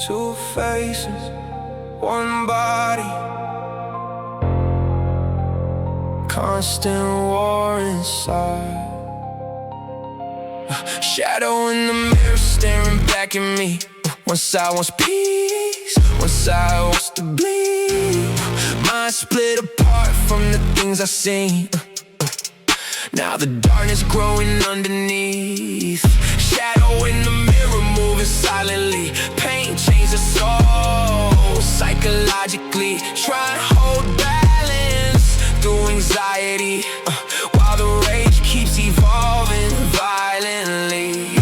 Two faces, one body, constant war inside. Shadow in the mirror staring back at me. One side wants peace, one side wants to bleed. Mind split apart from the things I've seen. Now the darkness growing underneath. Shadow in the mirror moving silently. Pain changes the soul psychologically. Try and hold balance through anxiety, while the rage keeps evolving violently.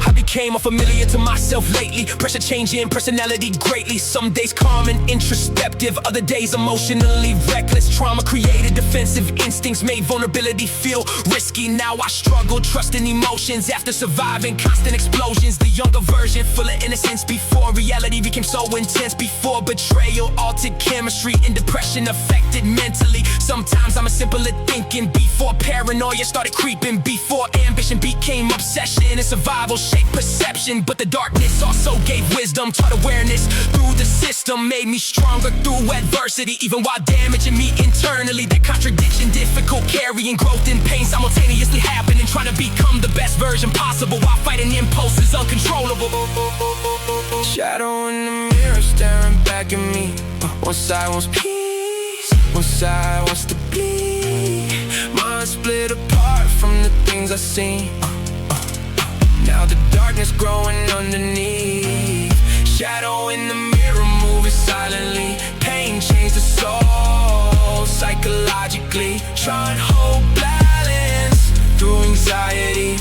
I became unfamiliar to myself lately. Pressure changing personality greatly. Some days calm and introspective, other days emotionally reckless. Trauma created defensive instincts, made vulnerability feel risky. Now I struggle trusting emotions after surviving constant explosions. The younger version full of innocence before reality became so intense. Before betrayal altered chemistry and depression affected mentally. Sometimes I'm as simple as thinking. Before paranoia started creeping. Before ambition became obsession and survival shaped perception. But the darkness also gave wisdom, taught awareness through the system, made me stronger through adversity, even while damaging me internally. That contradiction difficult, carrying growth and pain simultaneously happening. Trying to become the best version possible while fighting impulses uncontrollable. Shadow in the mirror staring back at me. One side wants peace, one side wants to bleed. Mind split apart from the things I've seen. Now the darkness growing underneath. Shadow in the mirror moving silently. Pain changed the soul psychologically. Try and hold balance through anxiety,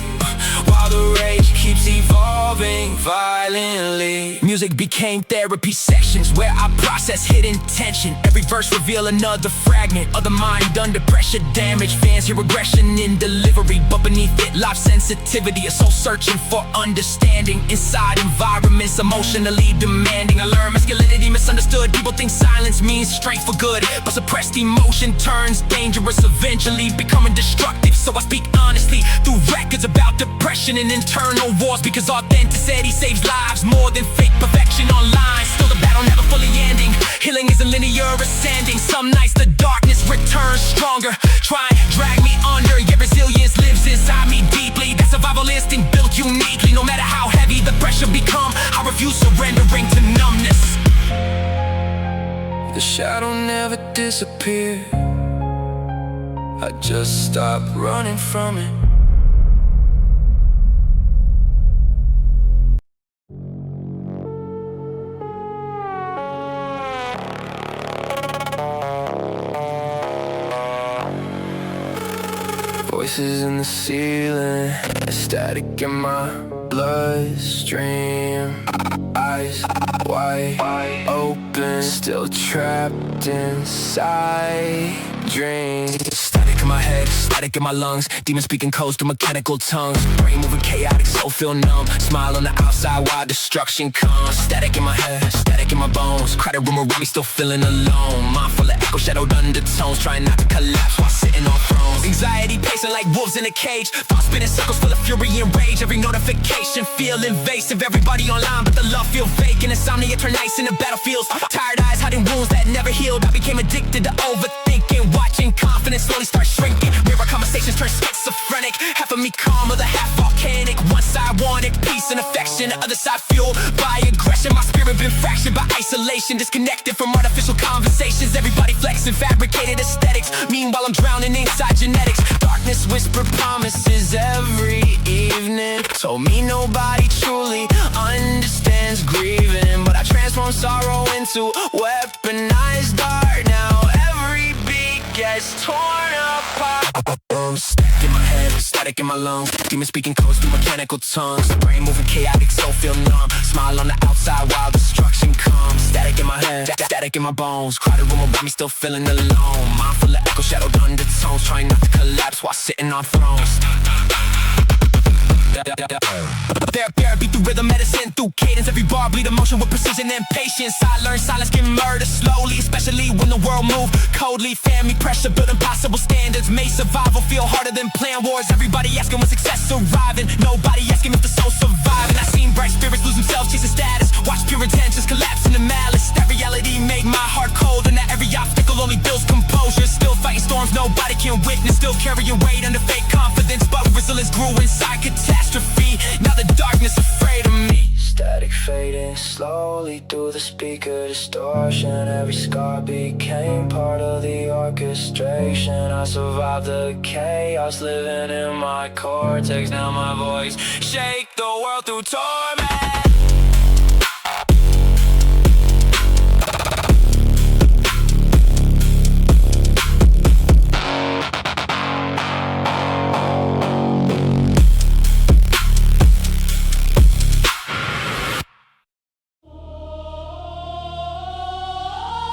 while the rage keeps evolving violently. Music became therapy sessions where I process hidden tension. Every verse reveal another fragment of the mind under pressure. Damage fans hear regression in delivery, but beneath it life sensitivity. A soul searching for understanding inside environments emotionally demanding. I learn masculinity misunderstood. People think silence means strength for good, but suppressed emotion turns dangerous, eventually becoming destructive. So I speak honestly through records about depression and internal wars, because authenticity saves lives more than fake perfection online. Still the battle never fully ending. Healing isn't linear, ascending. Some nights the darkness returns stronger, try and drag me under. Yet resilience lives inside me deeply. That survival instinct built uniquely. No matter how heavy the pressure become, I refuse surrendering to numbness. The shadow never disappeared, I just stopped running from it. Voices in the ceiling, static in my bloodstream. Eyes wide open, still trapped inside dreams. Static in my head, static in my lungs. Demons speaking codes through mechanical tongues. Brain moving chaotic, soul feel numb. Smile on the outside while destruction comes. Static in my head, static in my bones. Crowded room around me, still feeling alone. Mind full of echo, shadowed undertones. Trying not to collapse while sitting on thrones. Anxiety pacing like wolves in a cage. Thoughts spinning circles full of fury and rage. Every notification feel invasive. Everybody online but the love feel vacant. Insomnia turn nights into battlefields. Tired eyes hiding wounds that never healed. I became addicted to overthinking. Watching confidence slowly start shrinking. Mirror conversations turn schizophrenic. Half of me calm, other half volcanic. One side wanted peace and affection, the other side fueled by aggression. My spirit been fractured by isolation, disconnected from artificial conversations. Everybody flexing fabricated aesthetics. Meanwhile I'm drowning inside genetics. Darkness whispered promises every evening. Told me nobody truly understands grieving, but I transform sorrow into weaponized art. Now every beat gets torn apart. Static in my head, static in my lungs. Demons speaking codes through mechanical tongues. Brain moving chaotic, soul feel numb. Smile on the outside while destruction comes. Static in my head, static in my bones. Crowded room around me, still feeling alone. Mind full of echo, shadowed undertones. Trying not to collapse while sitting on thrones. Therapy through rhythm, medicine through cadence. Every bar bleed emotion with precision and patience. I learn silence can murder slowly, especially when the world move coldly. Family pressure, build impossible standards. Made survival feel harder than plan wars. Everybody asking when success arriving, nobody asking if the soul surviving. I seen bright spirits lose themselves chasing status. Watch pure intention storms nobody can witness, still carrying weight under fake confidence, but resilience grew inside catastrophe. Now the darkness afraid of me. Static fading slowly through the speaker distortion. Every scar became part of the orchestration. I survived the chaos living in my cortex. Now my voice shake the world through torment.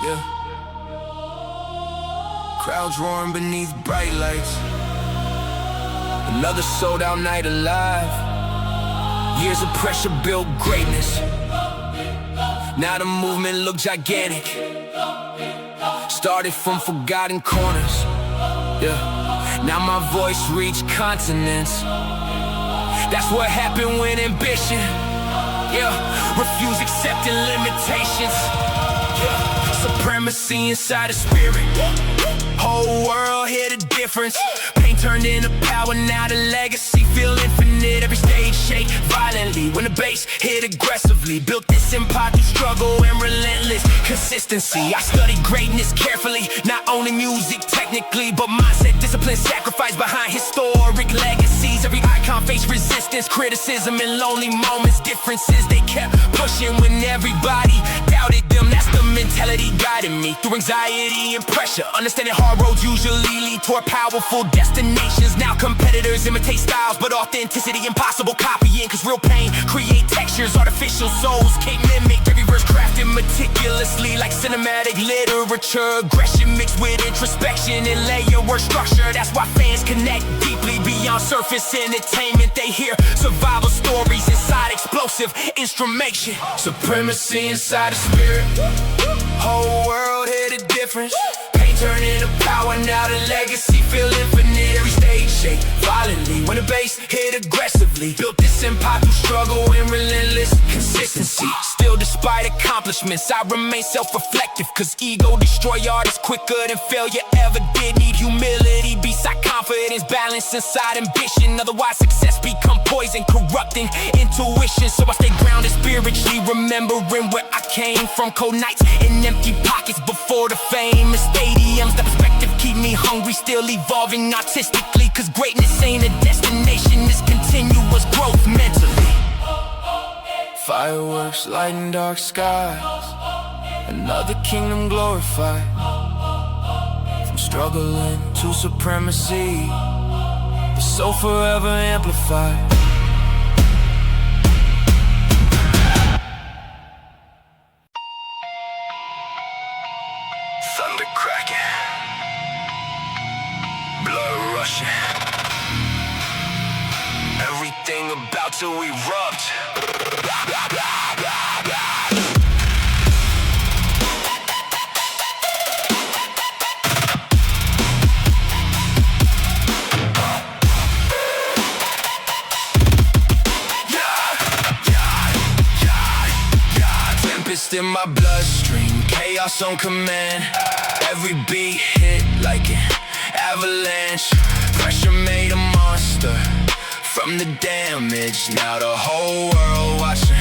Yeah. Crowds roaring beneath bright lights. Another sold out night alive. Years of pressure built greatness. Now the movement look gigantic. Started from forgotten corners. Yeah. Now my voice reached continents. That's what happened when ambition, yeah, refuse accepting limitations. Yeah. Supremacy inside the spirit. Whole world hear the difference. Pain turned into power, now the legacy feel infinite. Every stage shake violently when the bass hit aggressively. Built this empire through struggle and relentless consistency. I studied greatness carefully, not only music technically, but mindset, discipline, sacrifice behind historic legacies. Every icon faced resistance, criticism, and lonely moments. Differences they kept pushing when everybody doubted them. That's the mentality guiding me through anxiety and pressure. Understanding hard roads usually lead toward powerful destinations. Now competitors imitate styles, but authenticity impossible copying. Cause real pain create textures artificial souls can't mimic. Every verse crafted meticulously like cinematic literature. Aggression mixed with introspection and layer word structure. That's why fans connect deeply beyond surface entertainment. They hear survival stories inside explosive instrumentation. Supremacy inside the spirit. Whole world hear the difference. Pain turned into power, now the legacy feel infinite. Every stage shake violently when the bass hit aggressively. Built this empire through struggle and relentless consistency. Still despite accomplishments, I remain self-reflective. Cause ego destroy artists quicker than failure ever did. Need humility beside confidence, balance inside ambition. Otherwise success become poison, corrupting intuition. So I stay grounded spiritually, remembering where I came from. Cold nights and empty pockets before the fame and stadiums. The perspective keep me hungry, still evolving artistically. Cause greatness ain't a destination, it's continuous growth mentally. Fireworks lighting dark skies, another kingdom glorified. From struggling to supremacy, the soul forever amplified. Thunder cracking, blood rushing, everything about to erupt. Tempest in my bloodstream, chaos on command. Every beat hit like an avalanche. Pressure made a monster from the damage. Now the whole world watching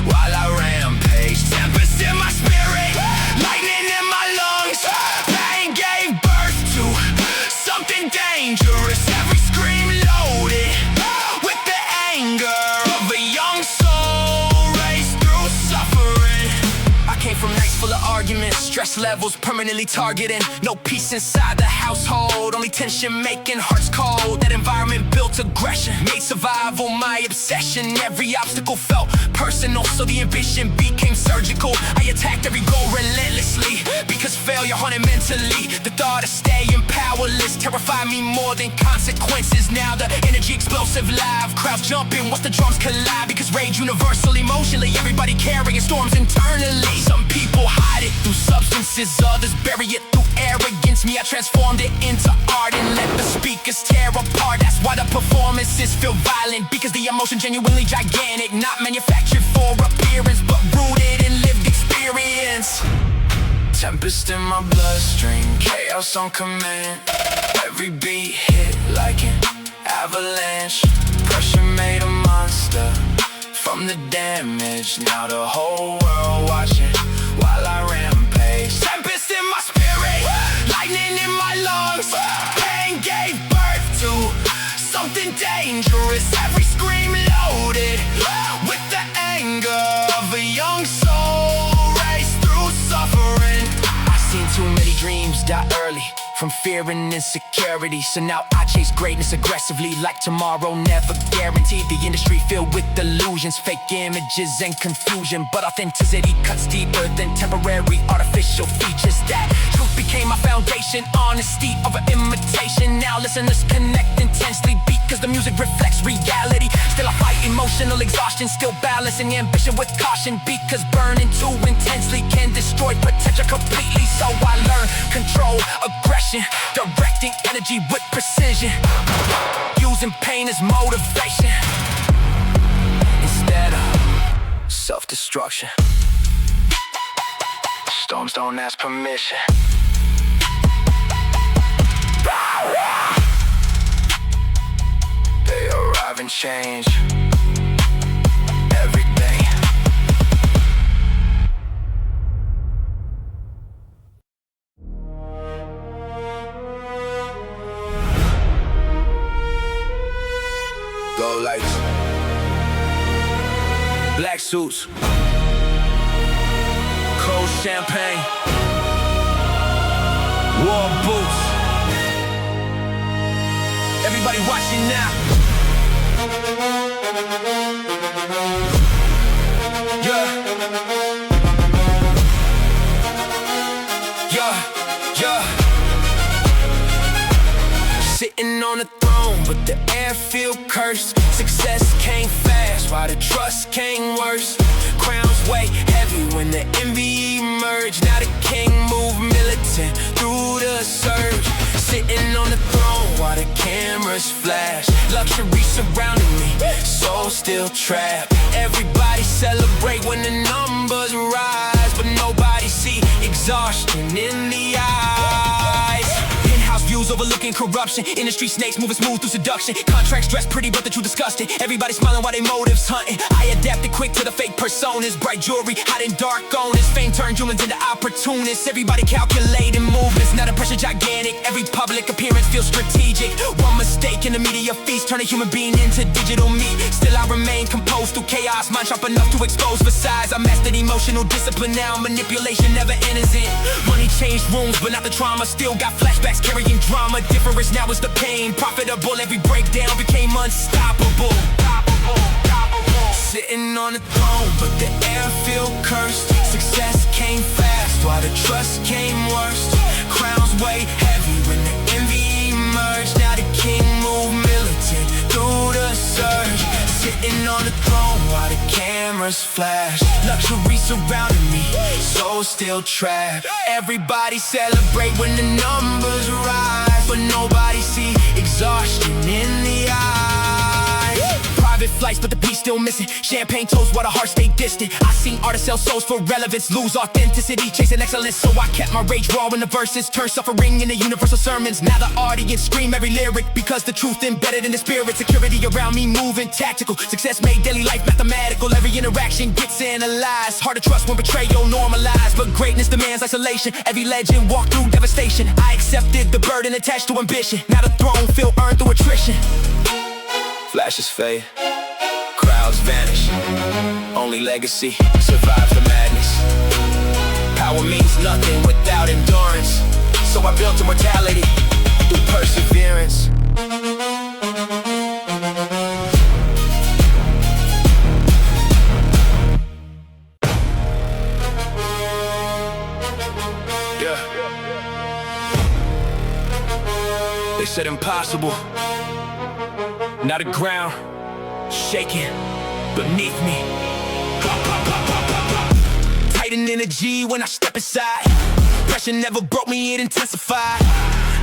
while I rampage. Tempest in my spirit, lightning in my lungs. Pain gave birth to something dangerous. Every scream loaded with the anger of a young soul raised through suffering. I came from nights full of arguments, stress levels permanently targeting. No peace inside the household, only tension making hearts cold. That environment built aggression, made survival my obsession. Every obstacle felt personal, so the ambition became surgical. I attacked every goal relentlessly, because failure haunted mentally. The thought of staying powerless terrified me more than consequences. Now the energy explosive live, crowds jumping once the drums collide. Because rage universal emotionally, everybody carrying storms internally. Some people hide it through substances, others bury it through arrogance. Me, I transformed it into art and let the speakers tear apart. That's why the performances feel violent, because the emotion genuinely gigantic. Not manufactured for appearance, but rooted in lived experience. Tempest in my bloodstream, chaos on command. Every beat hit like an avalanche. Pressure made a monster from the damage. Now the whole world watching while I rampage. Tempest in my spirit, lightning in my lungs. Pain gave birth to something dangerous. Every scream loaded with the anger of a young soul raised through suffering. I've seen too many dreams die early from fear and insecurity. So now I chase greatness aggressively, like tomorrow never guaranteed. The industry filled with delusions, fake images and confusion, but authenticity cuts deeper than temporary artificial features. That truth became my foundation, honesty over imitation. Now listeners connect intensely because the music reflects reality. Still I fight emotional exhaustion, still balancing ambition with caution, because burning too intensely can destroy potential completely. So I learn control, aggression, directing energy with precision, using pain as motivation instead of self-destruction. Storms don't ask permission. They arrive and change everything. Go lights, black suits, cold champagne, war boots. Everybody watching now. Yeah. Sitting on the throne, but the air feel cursed. Success came fast, while the trust came worse. Crowns weigh heavy when the envy emerged. Now the king moved militant through the surge. Sitting on the throne while the cameras flash. Luxury surrounding me, soul still trapped. Everybody celebrate when the numbers rise, but nobody see exhaustion in the eyes. In-house views overlooking corruption. Industry snakes moving smooth through seduction. Contracts dressed pretty but the truth disgusting. Everybody smiling while they motives hunting. I adapted quick to the fake personas. Bright jewelry, hot and dark owners. Fame turned humans into opportunists. Everybody calculating movements, not a pressure gigantic. Every public appearance feels strategic. One mistake in the media feast, turn a human being into digital meat. Still I remain composed through chaos, mind sharp enough to expose for size. I mastered emotional discipline now, manipulation never enters in. Money changed rooms, but not the trauma. Still got flashbacks carrying drama. Difference now is the pain, profitable. Every breakdown became unstoppable. Sitting on the throne, but the air feel cursed. Success came fast, while the trust came worst. Crowns weigh heavy when the envy emerged. Now the king moved militant through the surge. Sitting on the throne while the cameras flash. Luxury surrounding me, soul still trapped. Everybody celebrate when the numbers rise, but nobody see exhaustion in the eyes. Private flights, but the peace still missing. Champagne toast while the heart stayed distant. I seen artists sell souls for relevance, lose authenticity, chasing excellence. So I kept my rage raw in the verses, turned suffering into universal sermons. Now the audience scream every lyric, because the truth embedded in the spirit. Security around me moving tactical. Success made daily life mathematical. Every interaction gets analyzed. Hard to trust when betrayal normalized, but greatness demands isolation. Every legend walked through devastation. I accepted the burden attached to ambition. Now the throne feel earned through attrition. Flashes fade, crowds vanish. Only legacy survives the madness. Power means nothing without endurance, so I built immortality through perseverance. They said impossible. Now the ground shaking beneath me. Tight in energy when I step inside. Pressure never broke me, it intensified.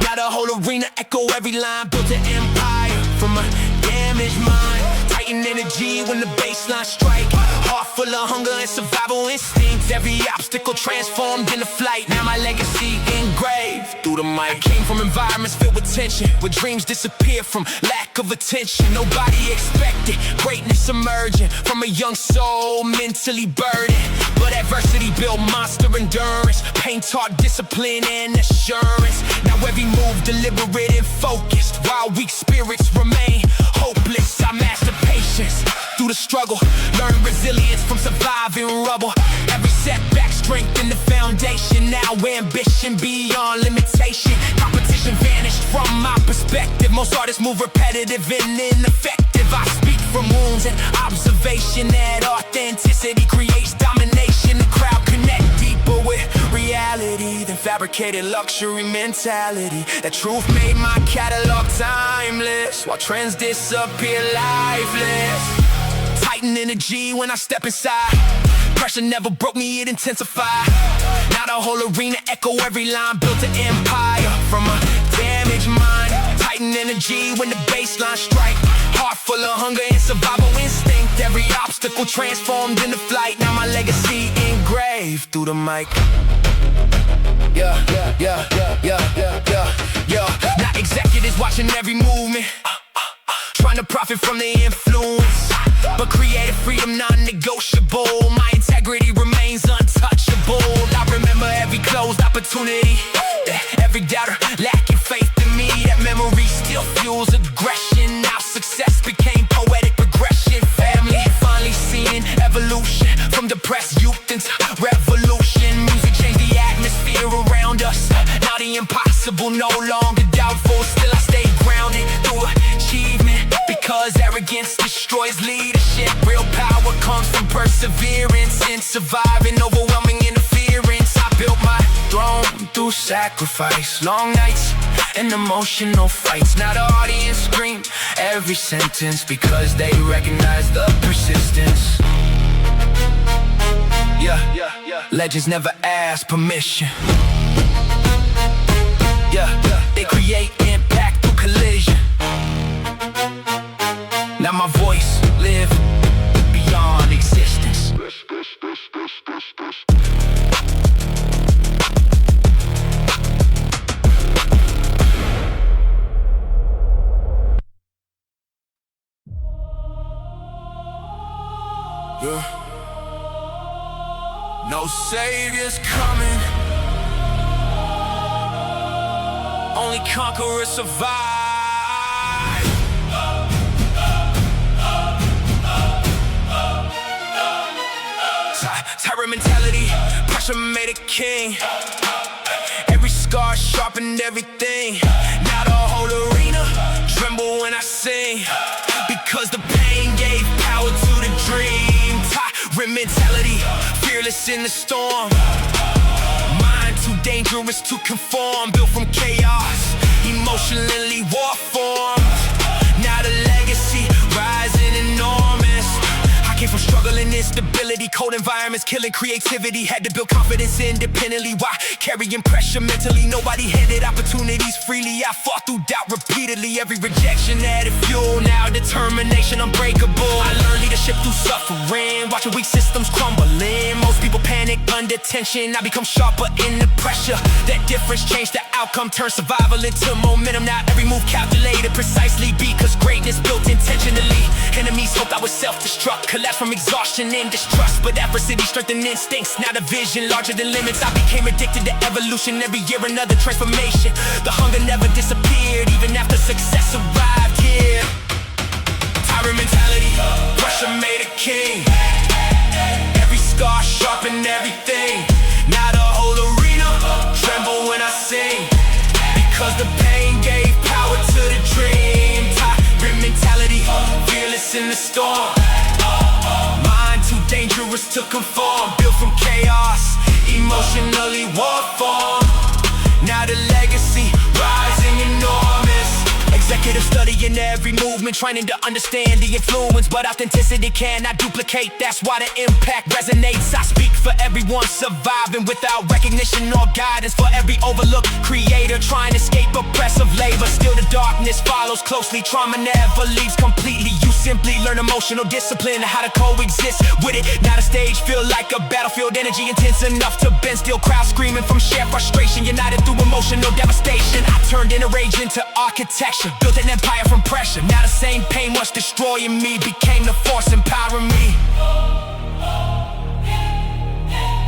Now the whole arena echo every line. Built an empire from a damaged mind. Tight in energy energy when the baseline strike. Heart full of hunger and survival instincts. Every obstacle transformed into flight. Now my legacy engraved through the mic. I came from environments filled with tension, where dreams disappear from lack of attention. Nobody expected greatness emerging from a young soul mentally burdened. But adversity built monster endurance. Pain taught discipline and assurance. Now every move deliberate and focused, while weak spirits remain hopeless. I master patience through the struggle, learn resilience from surviving rubble. Every setback strengthened the foundation. Now ambition beyond limitation. Competition vanished from my perspective. Most artists move repetitive and ineffective. I speak from wounds and observation. That authenticity creates domination. The crowd connect deeper with reality than fabricated luxury mentality. That truth made my catalog timeless, while trends disappear lifeless. Titan energy when I step inside. Pressure never broke me, it intensified. Now the whole arena echo every line. Built an empire from a damaged mind. Titan energy when the baseline strike. Heart full of hunger and survival instinct. Every obstacle transformed into flight. Now my legacy engraved through the mic. Yeah, yeah, yeah, yeah, yeah, yeah, yeah, yeah. Now executives watching every movement, trying to profit from the influence. But creative freedom non-negotiable. My integrity remains untouchable. I remember every closed opportunity, every doubter lacking faith in me. That memory still fuels aggression. Now success became poetic progression. Family finally seeing evolution, from depressed youth into revolution. Music changed the atmosphere around us. Now the impossible no longer doubtful. Still I stay grounded through achievement, because arrogance destroys leadership. Real power comes from perseverance in surviving overwhelming interference. I built my throne through sacrifice, long nights and emotional fights. Now the audience scream every sentence, because they recognize the persistence. Yeah, yeah, yeah. Legends never ask permission. Yeah, yeah. They create impact through collision. Now my voice live beyond existence. Yeah. No savior's coming, only conquerors survive. Terror mentality, pressure made a king. Every scar sharpened everything. Now the whole arena tremble when I sing, because the pain gave power to the dream. Tyrant mentality, fearless in the storm. Mind too dangerous to conform. Built from chaos, emotionally war formed. Now the legacy rising enormous. Came from struggle and instability, cold environments killing creativity. Had to build confidence independently, while carrying pressure mentally. Nobody handed opportunities freely. I fought through doubt repeatedly. Every rejection added fuel. Now determination unbreakable. I learned leadership through suffering, watching weak systems crumbling. Most people panic under tension. I become sharper in the pressure. That difference changed the outcome, turned survival into momentum. Now every move calculated precisely, because greatness built intentionally. Enemies hoped I would self-destruct, from exhaustion and distrust, but adversity strengthened instincts. Now the vision larger than limits. I became addicted to evolution. Every year another transformation. The hunger never disappeared, even after success arrived here. Tyrant mentality, pressure made a king. Every scar sharpened everything. Now the whole arena tremble when I sing, because the pain gave power to the dream. Tyrant mentality, fearless in the storm. Mind too dangerous to conform. Built from chaos, emotionally war formed. Now the legacy rising enormous. Executive studying every movement, trying to understand the influence, but authenticity cannot duplicate. That's why the impact resonates. I speak for everyone surviving without recognition or guidance, for every overlooked creator trying to escape oppressive labor. Still the darkness follows closely, trauma never leaves completely. You simply learn emotional discipline, how to coexist with it. Now the stage feel like a battlefield, energy intense enough to bend steel. Crowd screaming from sheer frustration, united through emotional devastation. I turned inner rage into architecture, built an empire from pressure. Now the same pain once destroying me became the force empowering me.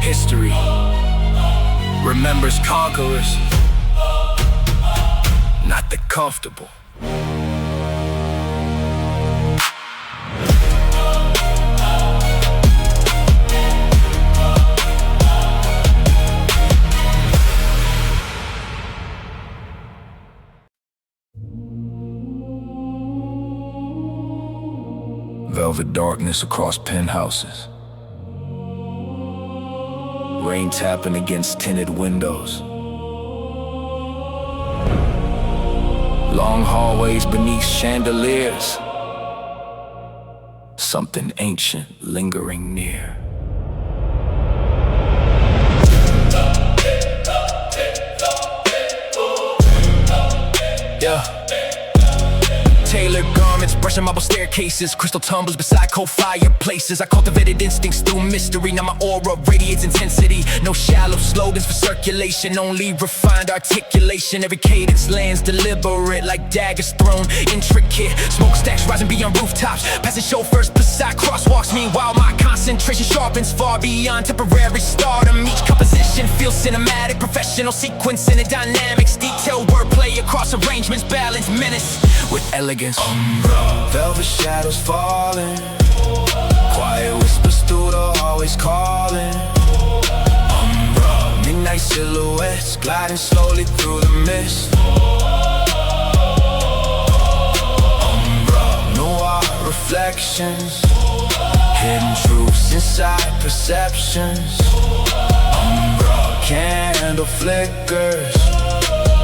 History remembers conquerors, not the comfortable. Velvet darkness across penthouses, rain tapping against tinted windows, long hallways beneath chandeliers, something ancient lingering near. Yeah. Tailored garments, brushing marble staircases, crystal tumblers beside coal fireplaces. I cultivated instincts through mystery, now my aura radiates intensity. No shallow slogans for circulation, only refined articulation. Every cadence lands deliberate, like daggers thrown intricate. Smokestacks rising beyond rooftops, passing chauffeurs beside crosswalks. Meanwhile my concentration sharpens far beyond temporary stardom. Each composition feels cinematic, professional sequencing and dynamics. Detailed wordplay across arrangements, balance, menace with elegance. Velvet shadows falling, quiet whispers through the hallways calling. Midnight silhouettes gliding slowly through the mist. Noir reflections, hidden truths inside perceptions. Candle flickers,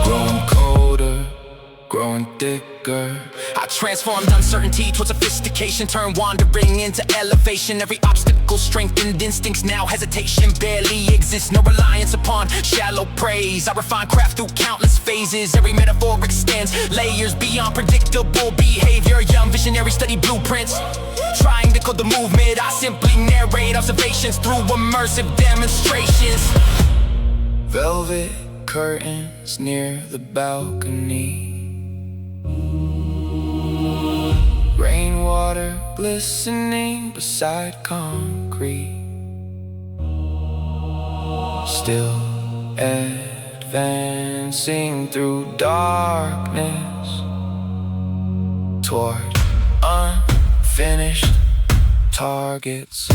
growing colder, growing thicker. I transformed uncertainty towards sophistication, turned wandering into elevation. Every obstacle strengthened instincts, now hesitation barely exists. No reliance upon shallow praise, I refine craft through countless phases. Every metaphor extends layers beyond predictable behavior. Young visionary study blueprints, trying to code the movement. I simply narrate observations through immersive demonstrations. Velvet curtains near the balcony, rainwater glistening beside concrete. Still advancing through darkness toward unfinished targets.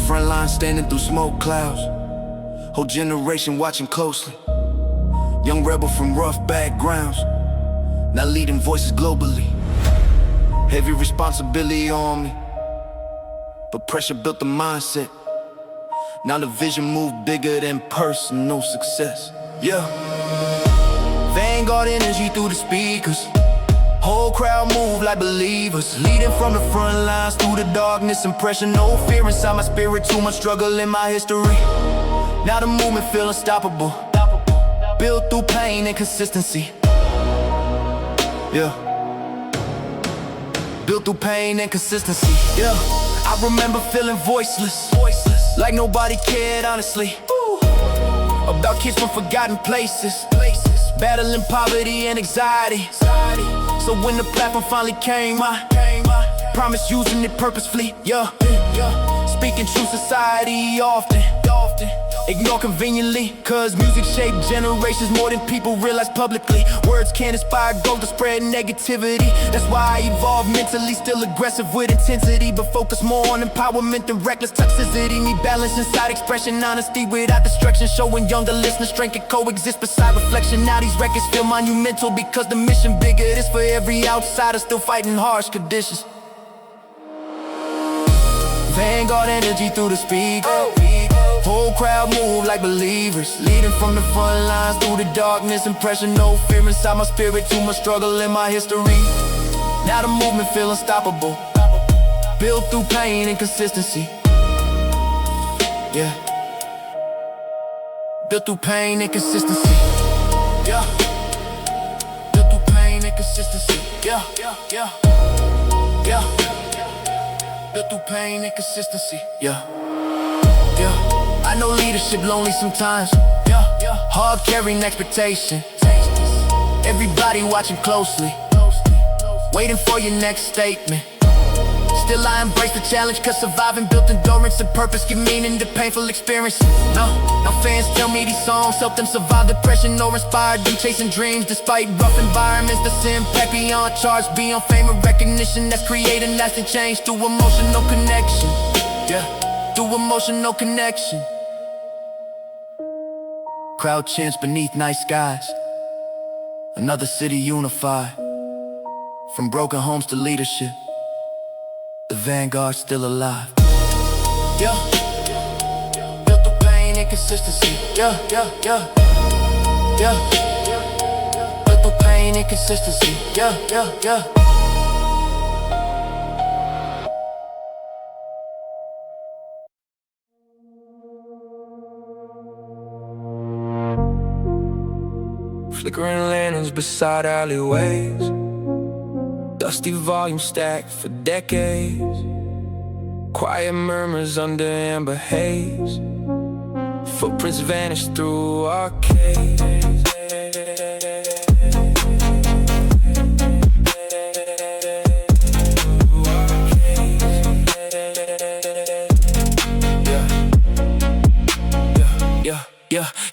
Front line standing through smoke clouds, whole generation watching closely. Young rebel from rough backgrounds, now leading voices globally. Heavy responsibility on me, but pressure built the mindset. Now the vision moved bigger than personal success. Yeah, Vanguard energy through the speakers, whole crowd move like believers. Leading from the front lines through the darkness and pressure. No fear inside my spirit, too much struggle in my history. Now the movement feel unstoppable, built through pain and consistency. Yeah, built through pain and consistency. Yeah, I remember feeling voiceless, like nobody cared honestly. About kids from forgotten places, battling poverty and anxiety. So when the platform finally came, I promise using it purposefully. Yeah, speaking true society often. Ignore conveniently, cause music shaped generations more than people realize publicly. Words can't inspire growth to spread negativity. That's why I evolved mentally, still aggressive with intensity, but focus more on empowerment than reckless toxicity. Need balance inside expression, honesty without distraction, showing younger listeners strength can coexist beside reflection. Now these records feel monumental because the mission bigger. It is for every outsider still fighting harsh conditions. Vanguard energy through the speaker. Whole crowd move like believers, leading from the front lines through the darkness. Impression, no fear inside my spirit, too much struggle in my history. Now the movement feel unstoppable, built through pain and consistency. Yeah, built through pain and consistency. Yeah, built through pain and consistency. Yeah, yeah, yeah, yeah. Built through pain and consistency. Yeah, yeah. I know leadership lonely sometimes. Yeah, yeah. Hard carrying expectation. Everybody watching closely, waiting for your next statement. Still I embrace the challenge, cause surviving built endurance and purpose give meaning to painful experience. No fans tell me these songs help them survive depression or inspired them chasing dreams despite rough environments. The impact beyond charge, beyond fame and recognition, that's creating lasting change through emotional connection. Yeah, through emotional connection. Crowd chants beneath night skies, another city unified. From broken homes to leadership, the vanguard's still alive. Yeah, built through pain and consistency. Yeah, yeah, yeah, yeah. Built through pain and consistency. Yeah, yeah, yeah. Flickering lanterns beside alleyways, dusty volumes stacked for decades. Quiet murmurs under amber haze, footprints vanish through arcades.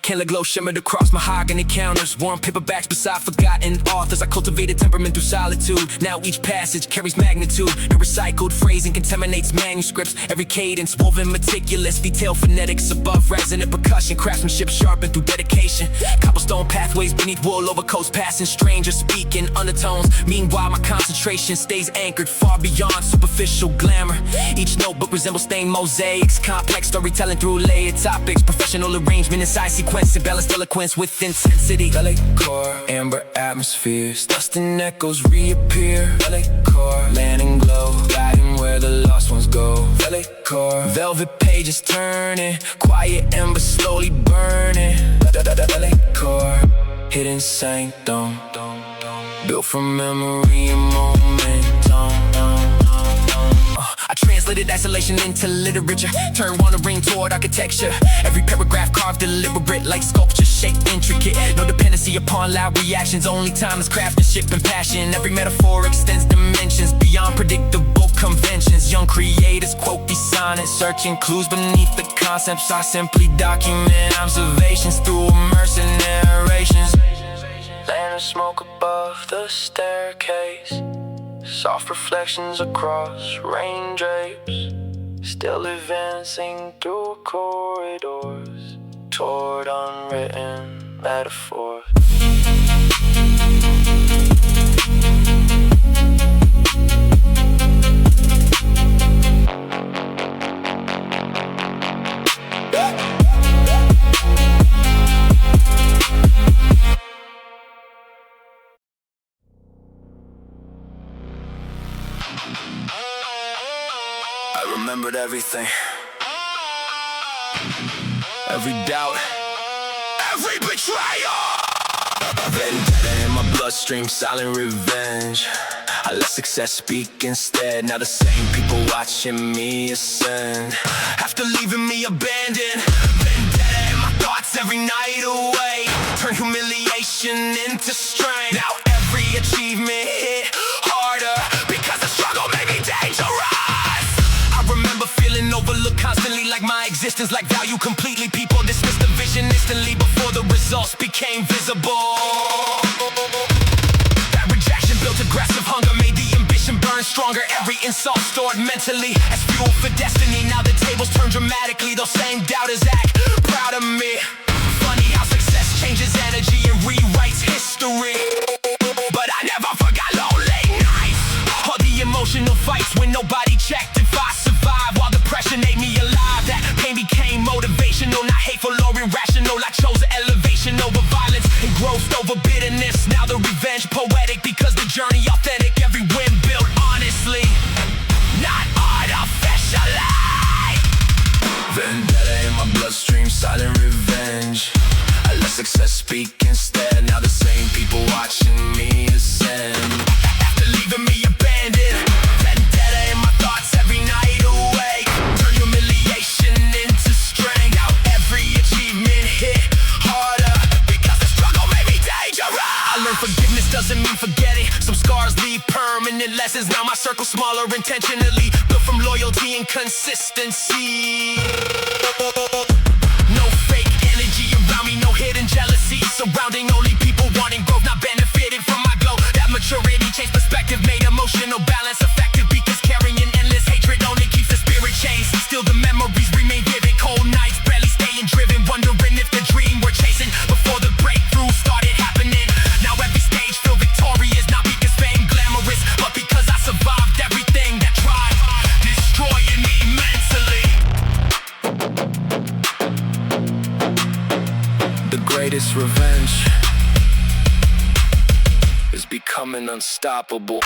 Candle glow shimmered across mahogany counters, warm paperbacks beside forgotten authors. I cultivated temperament through solitude. Now each passage carries magnitude. The recycled phrasing contaminates manuscripts. Every cadence woven meticulous, detailed phonetics above resonant percussion. Craftsmanship sharpened through dedication. Cobblestone pathways beneath wool overcoats, passing strangers speaking undertones. Meanwhile my concentration stays anchored far beyond superficial glamour. Each notebook resembles stained mosaics, complex storytelling through layered topics. Professional arrangement inside sequence, embellished eloquence with intensity. LA core, amber atmospheres, dust and echoes reappear. LA core, land and glow, guiding where the lost ones go. LA core, velvet pages turning, quiet embers slowly burning. LA core, hidden sanctum, built from memory and momentum. I translated isolation into literature, turned wandering toward architecture. Every paragraph carved deliberate like sculpture, shaped intricate. No dependency upon loud reactions, only timeless craftsmanship and passion. Every metaphor extends dimensions beyond predictable conventions. Young creators quote these sonnets, searching clues beneath the concepts. I simply document observations through immersive narrations. Land of smoke above the staircase, soft reflections across rain drapes, still advancing through corridors toward unwritten metaphors. I remembered everything, every doubt, every betrayal. Vendetta in my bloodstream, silent revenge. I let success speak instead. Now the same people watching me ascend, after leaving me abandoned. Vendetta in my thoughts every night away, turn humiliation into strength. Now every achievement hit harder, because the struggle made me dangerous. Overlooked constantly, like my existence distance like value completely. People dismiss the vision instantly before the results became visible. That rejection built aggressive hunger, made the ambition burn stronger. Every insult stored mentally as fuel for destiny. Now the tables turn dramatically, those same doubters act proud of me. Funny how success changes energy and rewrites history. But I never forgot lonely nights, or the emotional fights when nobody checked if I survived, while depression ate me alive. That pain became motivational, not hateful or irrational. I chose elevation over violence, engrossed over bitterness. Now the revenge poetic because the journey authentic. Every win built honestly, not artificially. Vendetta in my bloodstream, silent revenge. I let success speak instead. Now the same people watching me ascend, after leaving me abandoned. Vendetta in my thoughts every night awake. Turn humiliation into strength. Now every achievement hit harder because the struggle made me dangerous. I learned forgiveness doesn't mean forgetting. Some scars leave permanent lessons. Now my circle's smaller intentionally, built from loyalty and consistency. No fake energy around me, no hidden jealousy. Surrounding only people wanting growth, not benefiting from my glow. That maturity changed perspective, made emotional balance effective. Because carrying endless hatred only keeps the spirit chased. Still the memories remain vivid. Cold nights, barely staying driven, wondering if the dream we're chasing before the breakthrough started happening. Now every stage feel victorious, not because fame glamorous, but because I survived everything that tried destroying me mentally. The greatest revenge is becoming unstoppable.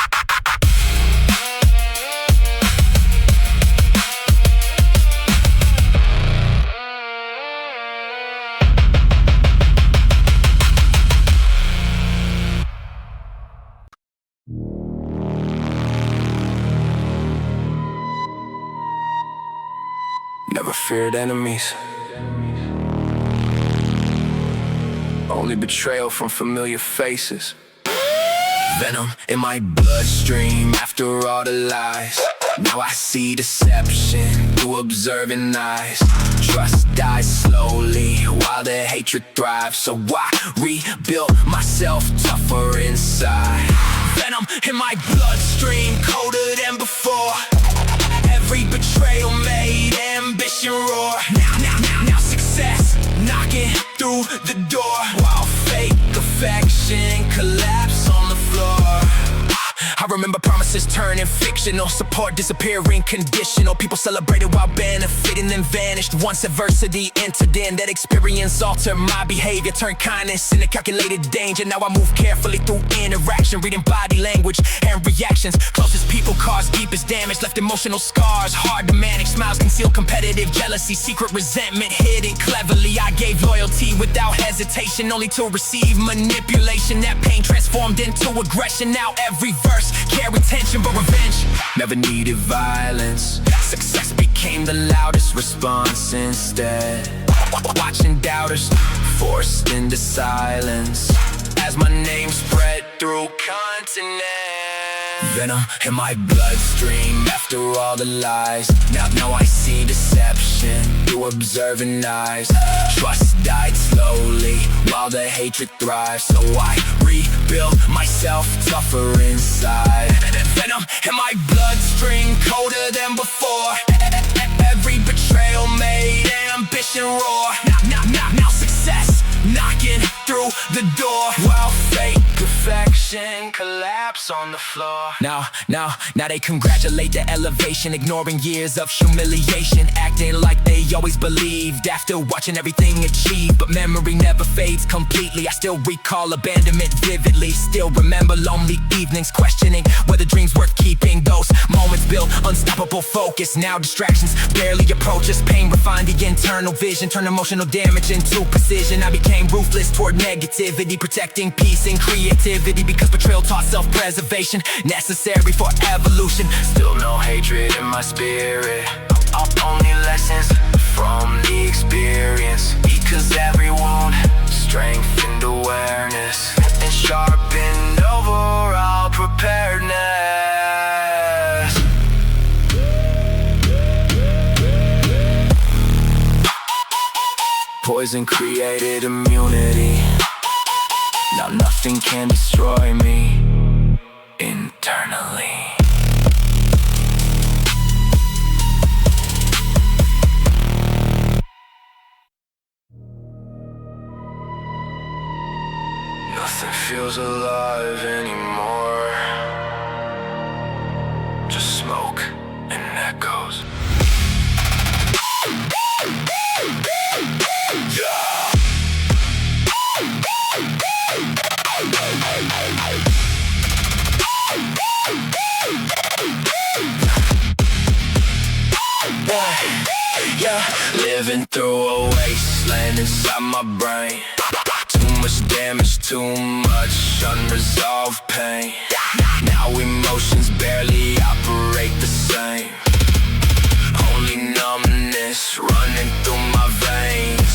Never feared enemies, only betrayal from familiar faces. Venom in my bloodstream after all the lies. Now I see deception through observing eyes. Trust dies slowly while the hatred thrives. So I rebuilt myself tougher inside. Venom in my bloodstream, colder than before. Every betrayal made ambition roar. Now success knocking through the door, while fake affection collapse on the floor. I remember promises turning fictional, support disappearing conditional. People celebrated while benefiting, then vanished once adversity entered in. That experience altered my behavior, turned kindness into calculated danger. Now I move carefully through interaction, reading body language and reactions. Closest people cause deepest damage, left emotional scars hard to manage. Smiles conceal competitive jealousy, secret resentment hidden cleverly. I gave loyalty without hesitation, only to receive manipulation. That pain transformed into aggression. Now every verse carry tension, but revenge never needed violence. Success became the loudest response instead. Watching doubters forced into silence as my name spread through continents. Venom in my bloodstream after all the lies. Now I see deception through observing eyes. Trust died slowly while the hatred thrives. So I rebuilt myself tougher inside. Venom in my bloodstream, colder than before. Every betrayal made ambition roar. Now success knocking through the door, while fake perfection collapse on the floor. Now they congratulate the elevation, ignoring years of humiliation, acting like they always believed after watching everything achieved. But memory never fades completely. I still recall abandonment vividly, still remember lonely evenings, questioning whether dreams worth keeping. Those moments built unstoppable focus. Now distractions barely approach us. Pain refined the internal vision, turn emotional damage into precision. I became ruthless toward negativity, protecting peace and creativity, because betrayal taught self-preservation, necessary for evolution. Still no hatred in my spirit, only lessons from the experience. Because every wound strengthened awareness and sharpened overall preparedness. poison created immunity. Now nothing can destroy me internally. Nothing feels alive anymore. Just smoke and echoes. Yeah, living through a wasteland inside my brain. Too much damage, too much unresolved pain. Now emotions barely operate the same. Only numbness running through my veins.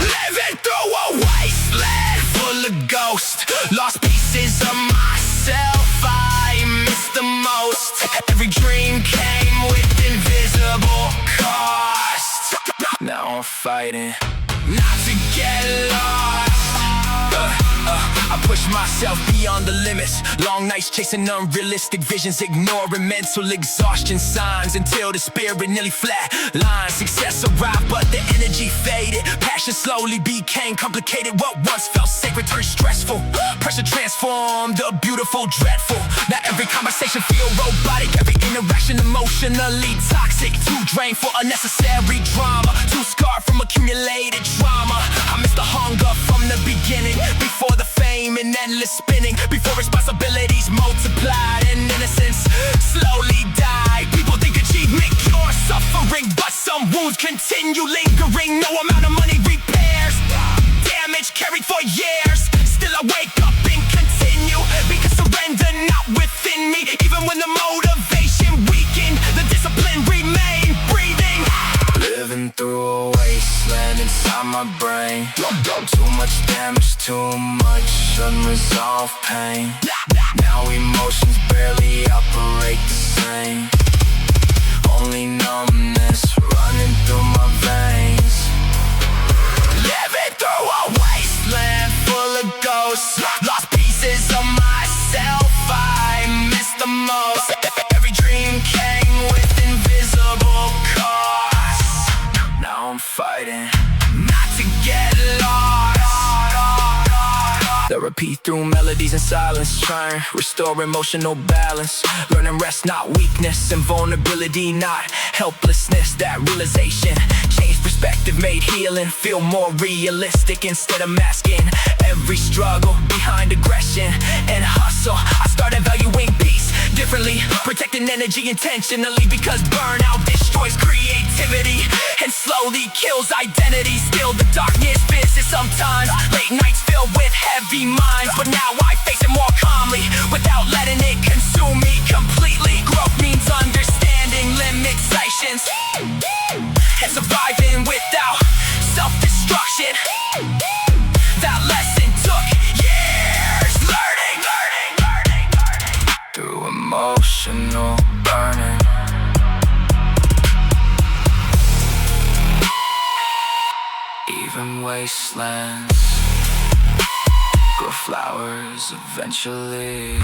Living through a wasteland full of ghosts. Lost pieces of myself I miss the most. Every dream came with invisible cost. Now I'm fighting not to get lost. I push myself beyond the limits. Long nights chasing unrealistic visions, ignoring mental exhaustion signs until the spirit nearly flat line. Success arrived but the energy faded. Passion slowly became complicated. What once felt sacred turned stressful. Pressure transformed the beautiful dreadful. Now every conversation feel robotic, every interaction emotionally toxic. Too drained for unnecessary drama, too scarred from accumulated trauma. I miss the hunger from the beginning, before the fame and endless spinning, before responsibilities multiplied and innocence slowly died. People think achievement cures suffering, but some wounds continue lingering. No amount of money repairs damage carried for years. Still I wake up and continue, because surrender not within me. Even when the motivation weakened, the discipline remained. Breathing, living through a wasteland inside my brain. Too much damage, too much unresolved pain. Now emotions barely operate the same. Only numbness running through my veins. Living through a wasteland full of ghosts. Lost pieces of myself I miss the most. Every dream came with invisible costs. Now I'm fighting not to get lost. Therapy through melodies and silence, trying restore emotional balance. Learning rest, not weakness, and vulnerability, not helplessness. That realization changed perspective, made healing feel more realistic. Instead of masking every struggle behind aggression and hustle, I started valuing peace differently, protecting energy intentionally, because burnout destroys creativity and slowly kills identity. Still the darkness visits sometimes, late nights filled with heavy minds, but now I face it more calmly, without letting it consume me completely. Growth means understanding limitations and surviving without self-destruction. That lesson took years learning through emotional burning. Even wastelands grow flowers eventually.